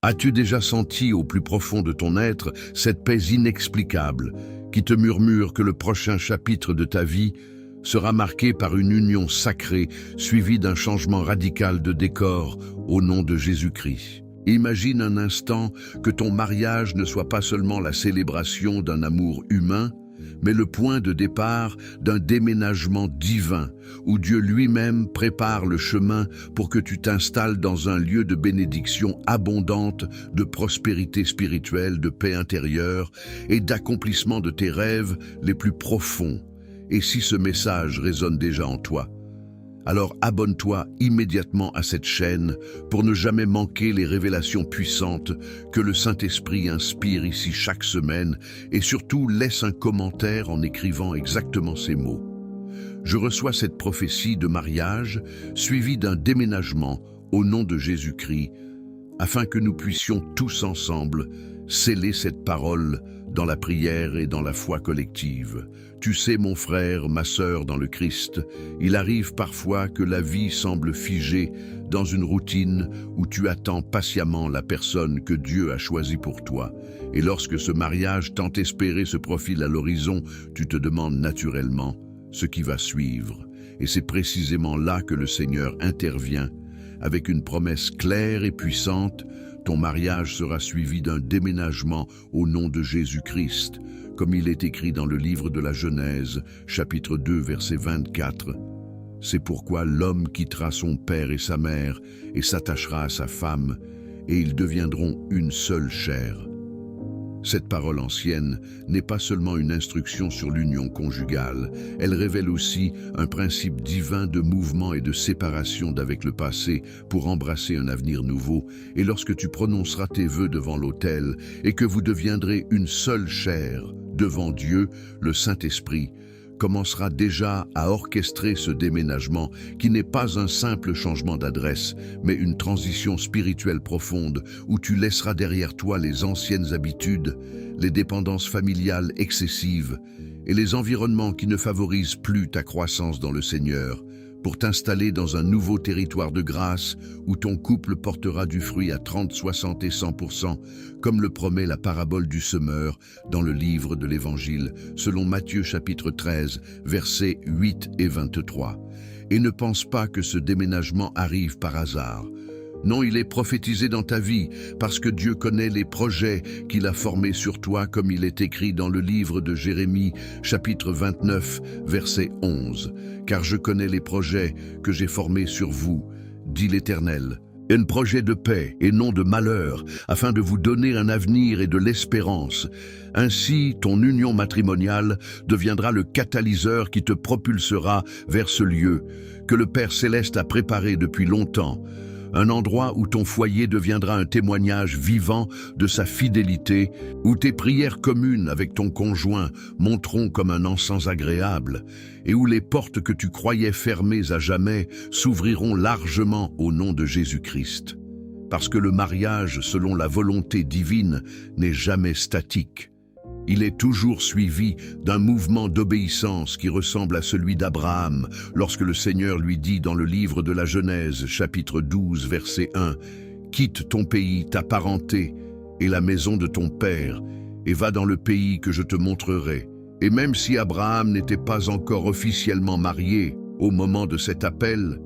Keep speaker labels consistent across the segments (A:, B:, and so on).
A: As-tu déjà senti au plus profond de ton être cette paix inexplicable qui te murmure que le prochain chapitre de ta vie sera marqué par une union sacrée suivie d'un changement radical de décor au nom de Jésus-Christ? Imagine un instant que ton mariage ne soit pas seulement la célébration d'un amour humain, mais le point de départ d'un déménagement divin, où Dieu lui-même prépare le chemin pour que tu t'installes dans un lieu de bénédiction abondante, de prospérité spirituelle, de paix intérieure et d'accomplissement de tes rêves les plus profonds. Et si ce message résonne déjà en toi, alors abonne-toi immédiatement à cette chaîne pour ne jamais manquer les révélations puissantes que le Saint-Esprit inspire ici chaque semaine, et surtout laisse un commentaire en écrivant exactement ces mots. Je reçois cette prophétie de mariage suivie d'un déménagement au nom de Jésus-Christ, afin que nous puissions tous ensemble sceller cette parole dans la prière et dans la foi collective. Tu sais, mon frère, ma sœur dans le Christ, il arrive parfois que la vie semble figée dans une routine où tu attends patiemment la personne que Dieu a choisie pour toi. Et lorsque ce mariage tant espéré se profile à l'horizon, tu te demandes naturellement ce qui va suivre. Et c'est précisément là que le Seigneur intervient avec une promesse claire et puissante. Ton mariage sera suivi d'un déménagement au nom de Jésus-Christ, comme il est écrit dans le livre de la Genèse, chapitre 2, verset 24. C'est pourquoi l'homme quittera son père et sa mère et s'attachera à sa femme, et ils deviendront une seule chair. Cette parole ancienne n'est pas seulement une instruction sur l'union conjugale, elle révèle aussi un principe divin de mouvement et de séparation d'avec le passé pour embrasser un avenir nouveau. Et lorsque tu prononceras tes vœux devant l'autel et que vous deviendrez une seule chair devant Dieu, le Saint-Esprit commencera déjà à orchestrer ce déménagement qui n'est pas un simple changement d'adresse, mais une transition spirituelle profonde où tu laisseras derrière toi les anciennes habitudes, les dépendances familiales excessives et les environnements qui ne favorisent plus ta croissance dans le Seigneur, pour t'installer dans un nouveau territoire de grâce où ton couple portera du fruit à 30, 60 et 100%, comme le promet la parabole du semeur dans le livre de l'Évangile, selon Matthieu chapitre 13, versets 8 et 23. Et ne pense pas que ce déménagement arrive par hasard. Non, il est prophétisé dans ta vie, parce que Dieu connaît les projets qu'il a formés sur toi, comme il est écrit dans le livre de Jérémie, chapitre 29, verset 11. Car je connais les projets que j'ai formés sur vous, dit l'Éternel. Un projet de paix et non de malheur, afin de vous donner un avenir et de l'espérance. Ainsi, ton union matrimoniale deviendra le catalyseur qui te propulsera vers ce lieu que le Père Céleste a préparé depuis longtemps. Un endroit où ton foyer deviendra un témoignage vivant de sa fidélité, où tes prières communes avec ton conjoint monteront comme un encens agréable, et où les portes que tu croyais fermées à jamais s'ouvriront largement au nom de Jésus-Christ. Parce que le mariage, selon la volonté divine, n'est jamais statique. Il est toujours suivi d'un mouvement d'obéissance qui ressemble à celui d'Abraham, lorsque le Seigneur lui dit dans le livre de la Genèse, chapitre 12, verset 1, « Quitte ton pays, ta parenté et la maison de ton père, et va dans le pays que je te montrerai. » Et même si Abraham n'était pas encore officiellement marié au moment de cet appel,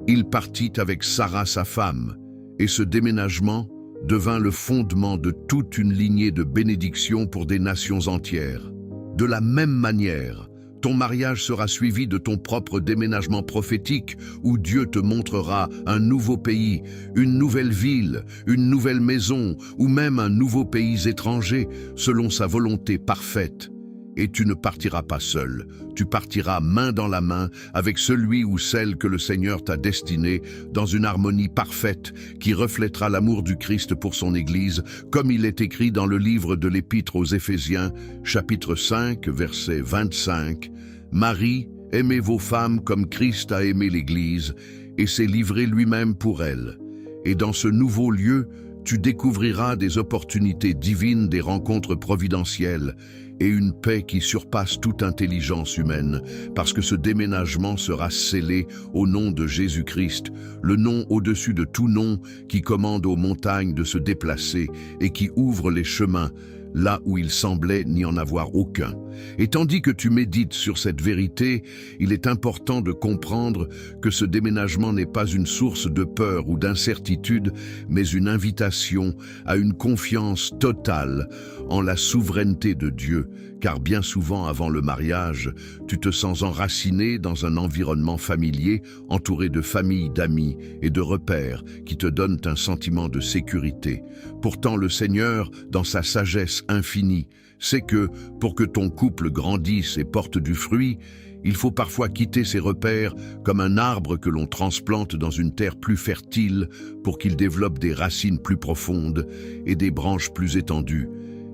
A: il partit avec Sarah sa femme, et ce déménagement devint le fondement de toute une lignée de bénédictions pour des nations entières. De la même manière, ton mariage sera suivi de ton propre déménagement prophétique où Dieu te montrera un nouveau pays, une nouvelle ville, une nouvelle maison ou même un nouveau pays étranger selon sa volonté parfaite. Et tu ne partiras pas seul, tu partiras main dans la main avec celui ou celle que le Seigneur t'a destiné dans une harmonie parfaite qui reflètera l'amour du Christ pour son Église, comme il est écrit dans le livre de l'Épître aux Éphésiens, chapitre 5, verset 25. « Marie, aimez vos femmes comme Christ a aimé l'Église et s'est livré lui-même pour elle. Et dans ce nouveau lieu, tu découvriras des opportunités divines, des rencontres providentielles et une paix qui surpasse toute intelligence humaine, parce que ce déménagement sera scellé au nom de Jésus-Christ, le nom au-dessus de tout nom qui commande aux montagnes de se déplacer et qui ouvre les chemins là où il semblait n'y en avoir aucun. Et tandis que tu médites sur cette vérité, il est important de comprendre que ce déménagement n'est pas une source de peur ou d'incertitude, mais une invitation à une confiance totale en la souveraineté de Dieu, car bien souvent avant le mariage, tu te sens enraciné dans un environnement familier, entouré de familles, d'amis et de repères qui te donnent un sentiment de sécurité. Pourtant, le Seigneur, dans sa sagesse infinie, sait que, pour que ton couple grandisse et porte du fruit, il faut parfois quitter ses repères comme un arbre que l'on transplante dans une terre plus fertile pour qu'il développe des racines plus profondes et des branches plus étendues.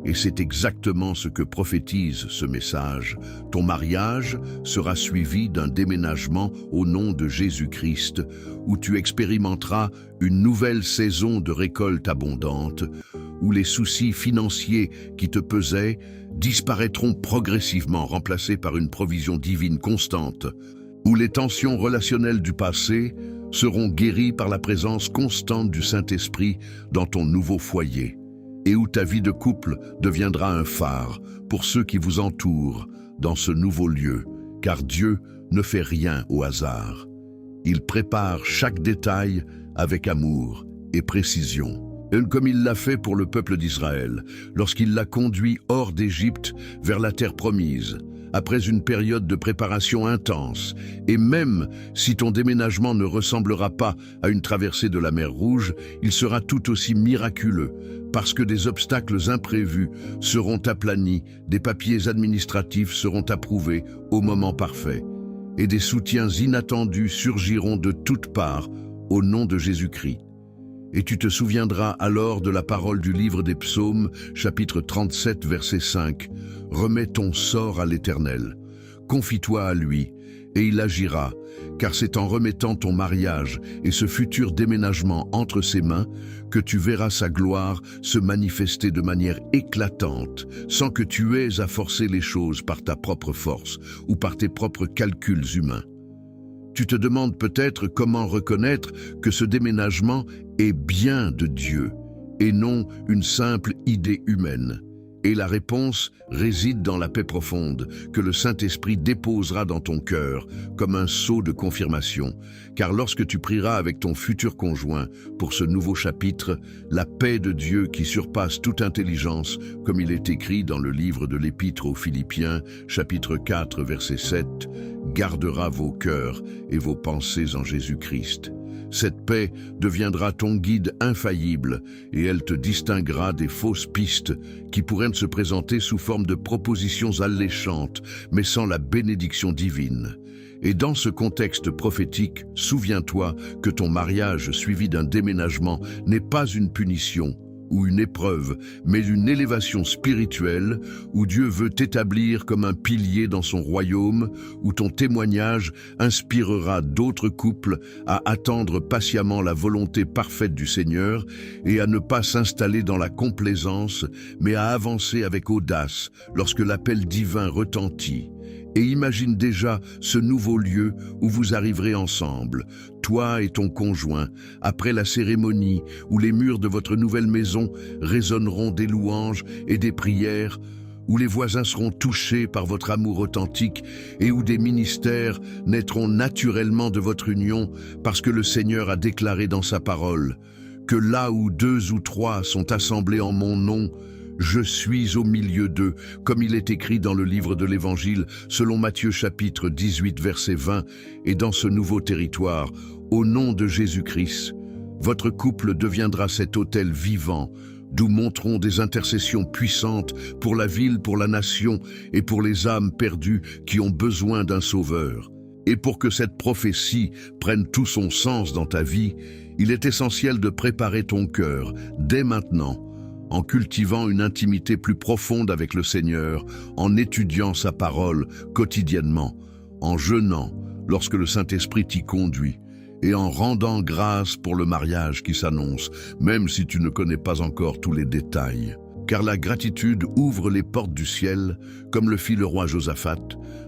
A: Et c'est exactement ce que prophétise ce message. Ton mariage sera suivi d'un déménagement au nom de Jésus-Christ, où tu expérimenteras une nouvelle saison de récolte abondante, où les soucis financiers qui te pesaient disparaîtront progressivement, remplacés par une provision divine constante, où les tensions relationnelles du passé seront guéries par la présence constante du Saint-Esprit dans ton nouveau foyer, et où ta vie de couple deviendra un phare pour ceux qui vous entourent dans ce nouveau lieu, car Dieu ne fait rien au hasard. Il prépare chaque détail avec amour et précision, comme il l'a fait pour le peuple d'Israël, lorsqu'il l'a conduit hors d'Égypte vers la terre promise, après une période de préparation intense. Et même si ton déménagement ne ressemblera pas à une traversée de la mer Rouge, il sera tout aussi miraculeux, parce que des obstacles imprévus seront aplanis, des papiers administratifs seront approuvés au moment parfait, et des soutiens inattendus surgiront de toutes parts au nom de Jésus-Christ. Et tu te souviendras alors de la parole du livre des Psaumes, chapitre 37, verset 5. « Remets ton sort à l'Éternel, confie-toi à lui, et il agira, car c'est en remettant ton mariage et ce futur déménagement entre ses mains que tu verras sa gloire se manifester de manière éclatante, sans que tu aies à forcer les choses par ta propre force ou par tes propres calculs humains. » Tu te demandes peut-être comment reconnaître que ce déménagement est bien de Dieu et non une simple idée humaine. Et la réponse réside dans la paix profonde que le Saint-Esprit déposera dans ton cœur comme un sceau de confirmation. Car lorsque tu prieras avec ton futur conjoint pour ce nouveau chapitre, la paix de Dieu qui surpasse toute intelligence, comme il est écrit dans le livre de l'Épître aux Philippiens, chapitre 4, verset 7, gardera vos cœurs et vos pensées en Jésus-Christ. Cette paix deviendra ton guide infaillible et elle te distinguera des fausses pistes qui pourraient se présenter sous forme de propositions alléchantes, mais sans la bénédiction divine. Et dans ce contexte prophétique, souviens-toi que ton mariage suivi d'un déménagement n'est pas une punition ou une épreuve, mais une élévation spirituelle où Dieu veut t'établir comme un pilier dans son royaume, où ton témoignage inspirera d'autres couples à attendre patiemment la volonté parfaite du Seigneur et à ne pas s'installer dans la complaisance, mais à avancer avec audace lorsque l'appel divin retentit. Et imagine déjà ce nouveau lieu où vous arriverez ensemble, toi et ton conjoint, après la cérémonie où les murs de votre nouvelle maison résonneront des louanges et des prières, où les voisins seront touchés par votre amour authentique et où des ministères naîtront naturellement de votre union parce que le Seigneur a déclaré dans sa parole que là où 2 ou 3 sont assemblés en mon nom, je suis au milieu d'eux, comme il est écrit dans le livre de l'Évangile, selon Matthieu chapitre 18, verset 20, et dans ce nouveau territoire, au nom de Jésus-Christ, votre couple deviendra cet autel vivant, d'où monteront des intercessions puissantes pour la ville, pour la nation et pour les âmes perdues qui ont besoin d'un sauveur. Et pour que cette prophétie prenne tout son sens dans ta vie, il est essentiel de préparer ton cœur, dès maintenant, en cultivant une intimité plus profonde avec le Seigneur, en étudiant sa parole quotidiennement, en jeûnant lorsque le Saint-Esprit t'y conduit, et en rendant grâce pour le mariage qui s'annonce, même si tu ne connais pas encore tous les détails. Car la gratitude ouvre les portes du ciel, comme le fit le roi Josaphat,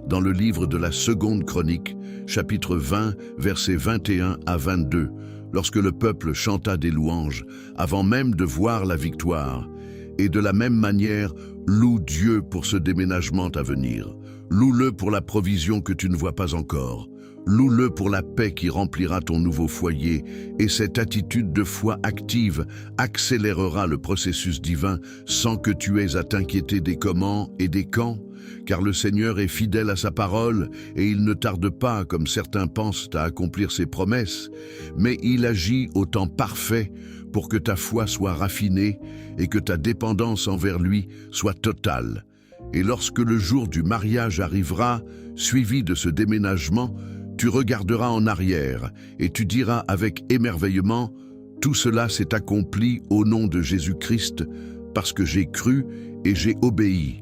A: dans le livre de la Seconde Chronique, chapitre 20, versets 21 à 22, lorsque le peuple chanta des louanges, avant même de voir la victoire. Et de la même manière, loue Dieu pour ce déménagement à venir. Loue-le pour la provision que tu ne vois pas encore. Loue-le pour la paix qui remplira ton nouveau foyer, et cette attitude de foi active accélérera le processus divin sans que tu aies à t'inquiéter des comment et des quand, car le Seigneur est fidèle à sa parole et il ne tarde pas, comme certains pensent, à accomplir ses promesses, mais il agit au temps parfait pour que ta foi soit raffinée et que ta dépendance envers lui soit totale. Et lorsque le jour du mariage arrivera, suivi de ce déménagement, tu regarderas en arrière et tu diras avec émerveillement « Tout cela s'est accompli au nom de Jésus-Christ parce que j'ai cru et j'ai obéi ».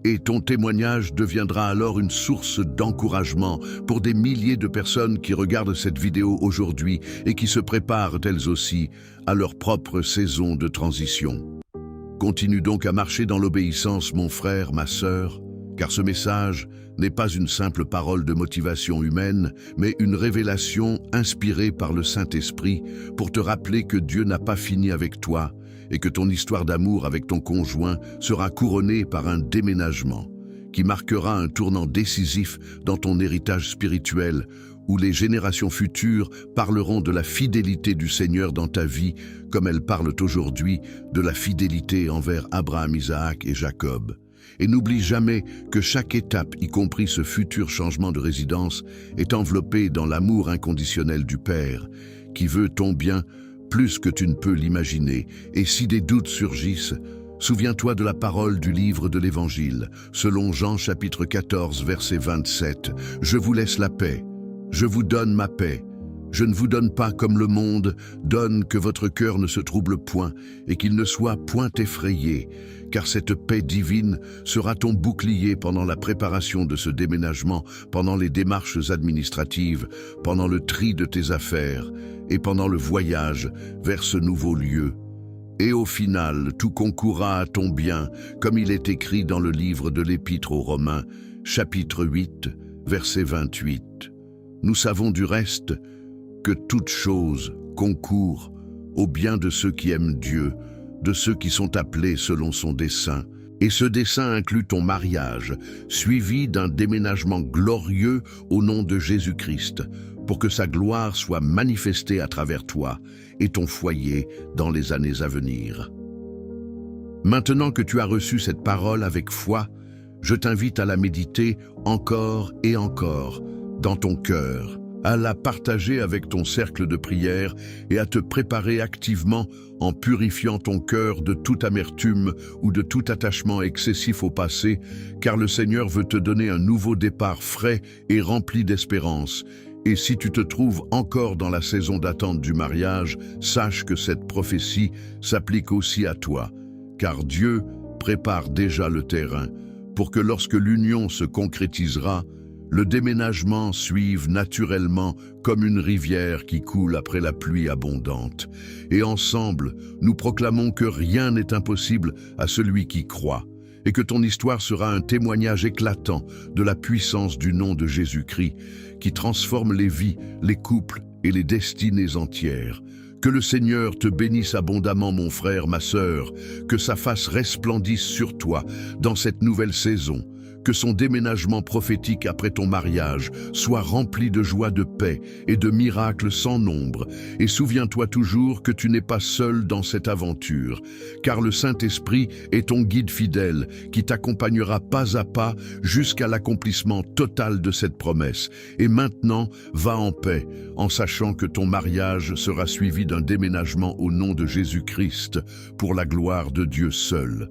A: Et ton témoignage deviendra alors une source d'encouragement pour des milliers de personnes qui regardent cette vidéo aujourd'hui et qui se préparent elles aussi à leur propre saison de transition. Continue donc à marcher dans l'obéissance, mon frère, ma sœur, car ce message n'est pas une simple parole de motivation humaine, mais une révélation inspirée par le Saint-Esprit pour te rappeler que Dieu n'a pas fini avec toi et que ton histoire d'amour avec ton conjoint sera couronnée par un déménagement qui marquera un tournant décisif dans ton héritage spirituel où les générations futures parleront de la fidélité du Seigneur dans ta vie comme elles parlent aujourd'hui de la fidélité envers Abraham, Isaac et Jacob. Et n'oublie jamais que chaque étape, y compris ce futur changement de résidence, est enveloppée dans l'amour inconditionnel du Père, qui veut ton bien plus que tu ne peux l'imaginer. Et si des doutes surgissent, souviens-toi de la parole du livre de l'Évangile, selon Jean chapitre 14, verset 27. « Je vous laisse la paix, je vous donne ma paix. Je ne vous donne pas comme le monde donne, que votre cœur ne se trouble point et qu'il ne soit point effrayé, car cette paix divine sera ton bouclier pendant la préparation de ce déménagement, pendant les démarches administratives, pendant le tri de tes affaires et pendant le voyage vers ce nouveau lieu. Et au final, tout concourra à ton bien, comme il est écrit dans le livre de l'Épître aux Romains, chapitre 8, verset 28. Nous savons du reste que toute chose concourt au bien de ceux qui aiment Dieu, de ceux qui sont appelés selon son dessein. Et ce dessein inclut ton mariage, suivi d'un déménagement glorieux au nom de Jésus-Christ, pour que sa gloire soit manifestée à travers toi et ton foyer dans les années à venir. Maintenant que tu as reçu cette parole avec foi, je t'invite à la méditer encore et encore dans ton cœur, à la partager avec ton cercle de prière et à te préparer activement en purifiant ton cœur de toute amertume ou de tout attachement excessif au passé, car le Seigneur veut te donner un nouveau départ frais et rempli d'espérance. Et si tu te trouves encore dans la saison d'attente du mariage, sache que cette prophétie s'applique aussi à toi, car Dieu prépare déjà le terrain pour que lorsque l'union se concrétisera, le déménagement suive naturellement comme une rivière qui coule après la pluie abondante. Et ensemble, nous proclamons que rien n'est impossible à celui qui croit, et que ton histoire sera un témoignage éclatant de la puissance du nom de Jésus-Christ, qui transforme les vies, les couples et les destinées entières. Que le Seigneur te bénisse abondamment, mon frère, ma sœur, que sa face resplendisse sur toi dans cette nouvelle saison, que son déménagement prophétique après ton mariage soit rempli de joie, de paix et de miracles sans nombre. Et souviens-toi toujours que tu n'es pas seul dans cette aventure, car le Saint-Esprit est ton guide fidèle qui t'accompagnera pas à pas jusqu'à l'accomplissement total de cette promesse. Et maintenant, va en paix, en sachant que ton mariage sera suivi d'un déménagement au nom de Jésus-Christ, pour la gloire de Dieu seul.